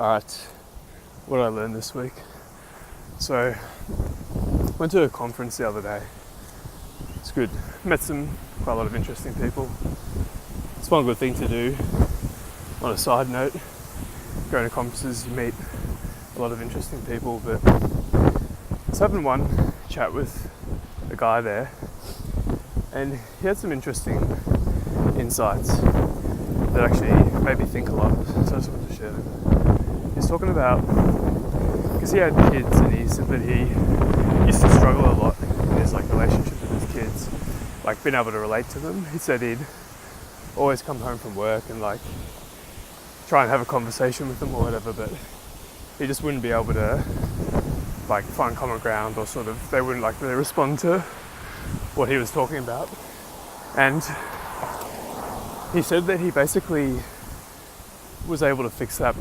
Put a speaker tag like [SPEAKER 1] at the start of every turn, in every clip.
[SPEAKER 1] Alright, what did I learn this week? So, went to a conference the other day. It's good. Met quite a lot of interesting people. It's one good thing to do. On a side note, going to conferences, you meet a lot of interesting people, but I was having one chat with a guy there, and he had some interesting insights that actually made me think a lot, so I just wanted to share them. He's talking about, because he had kids, and he said that he used to struggle a lot in his relationships with his kids, being able to relate to them. He said he'd always come home from work and try and have a conversation with them or whatever, but he just wouldn't be able to find common ground, or they wouldn't really respond to what he was talking about. And he said that he basically was able to fix that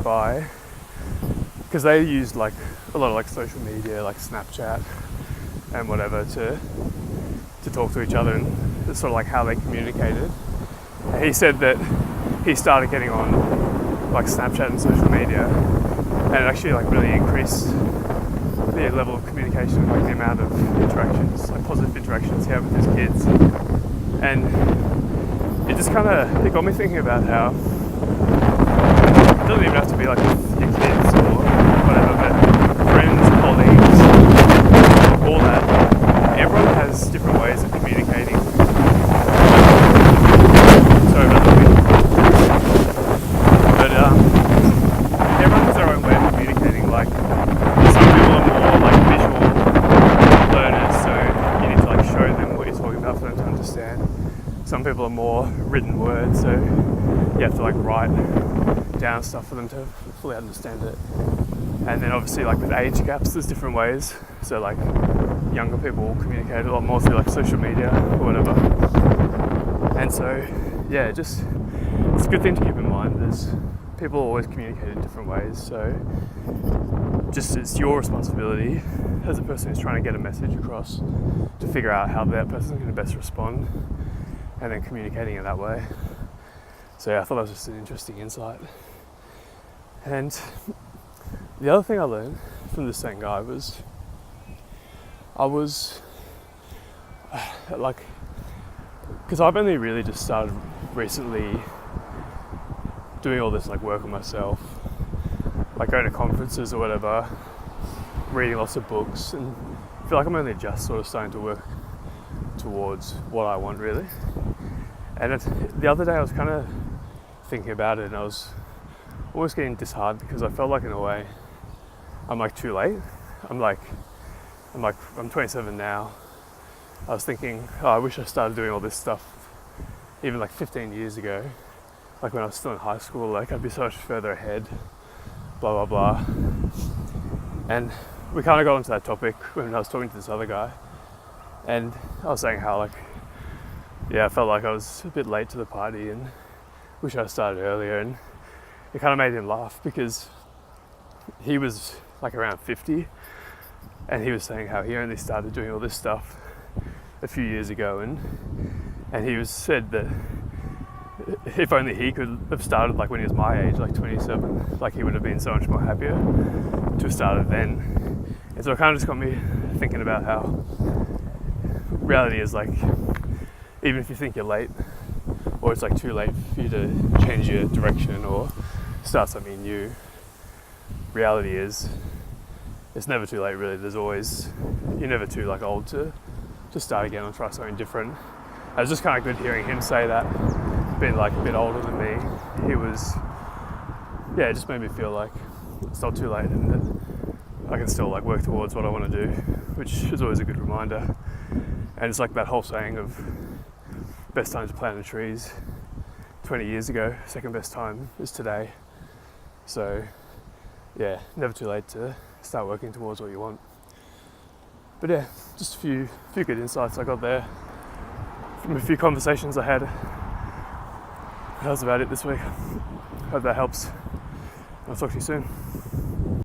[SPEAKER 1] because they used a lot of social media, like Snapchat and whatever, to talk to each other, and it's how they communicated. And he said that he started getting on Snapchat and social media, and it actually really increased the level of communication, the amount of interactions, positive interactions he had with his kids. And it just it got me thinking about how it doesn't even have to be with your kids or whatever, but friends, colleagues, all that. Everyone has different ways of communicating. Sorry about the wind. But everyone has their own way of communicating. Some people are more visual learners, so you need to show them what you're talking about for them to understand. Some people are more written words, so you have to write down stuff for them to fully understand it. And then obviously with age gaps, there's different ways. So younger people communicate a lot more through social media or whatever. And so yeah, it's a good thing to keep in mind. There's people always communicate in different ways, so it's your responsibility as a person who's trying to get a message across to figure out how that person's going to best respond, and then communicating it that way. So yeah, I thought that was just an interesting insight. And the other thing I learned from the same guy was, because I've only really just started recently doing all this work on myself, going to conferences or whatever, reading lots of books, and I feel I'm only just starting to work towards what I want, really. And the other day I was kind of thinking about it, and I was almost getting disheartened because I felt in a way I'm too late. I'm 27 now. I was thinking, I wish I started doing all this stuff even 15 years ago, when I was still in high school. I'd be so much further ahead, blah blah blah. And we kind of got onto that topic when I was talking to this other guy, and I was saying how I felt I was a bit late to the party and wish I started earlier. And it kind of made him laugh because he was around 50, and he was saying how he only started doing all this stuff a few years ago, and he said that if only he could have started when he was my age, 27, he would have been so much more happier to have started then. And so it kind of just got me thinking about how reality is even if you think you're late, or it's too late for you to change your direction or start something new, reality is it's never too late, really. You're never too old to start again or try something different. It was just kind of good hearing him say that, being a bit older than me. It just made me feel it's not too late, and that I can still work towards what I want to do, which is always a good reminder. And it's that whole saying of best time to plant the trees 20 years ago, second best time is today. So yeah, never too late to start working towards what you want. But yeah, just a few good insights I got there from a few conversations I had. That was about it this week. Hope that helps. I'll talk to you soon.